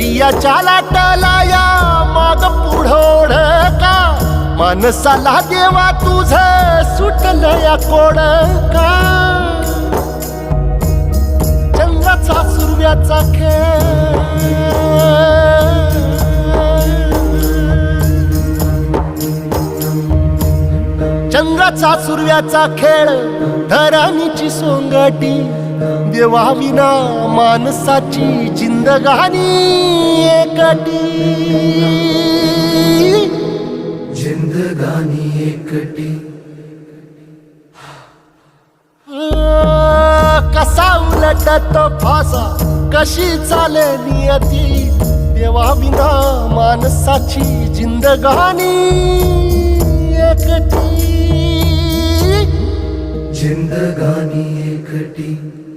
दर्याच्या लाटाला या माग पुढोड का माणसाला देवा तुझ सुटलं या कोड का चंद्राचा सुरव्याचा खेळ चंद्राचा सुरव्याचा खेळ धरणीची सोंगटी देवाविना माणसाची जिंदगानी एकटी जिंदगानी एकटी कसा उलटत फासा कशी चाले नियती देवाविना माणसाची जिंदगानी एकटी जिंदगानी एकटी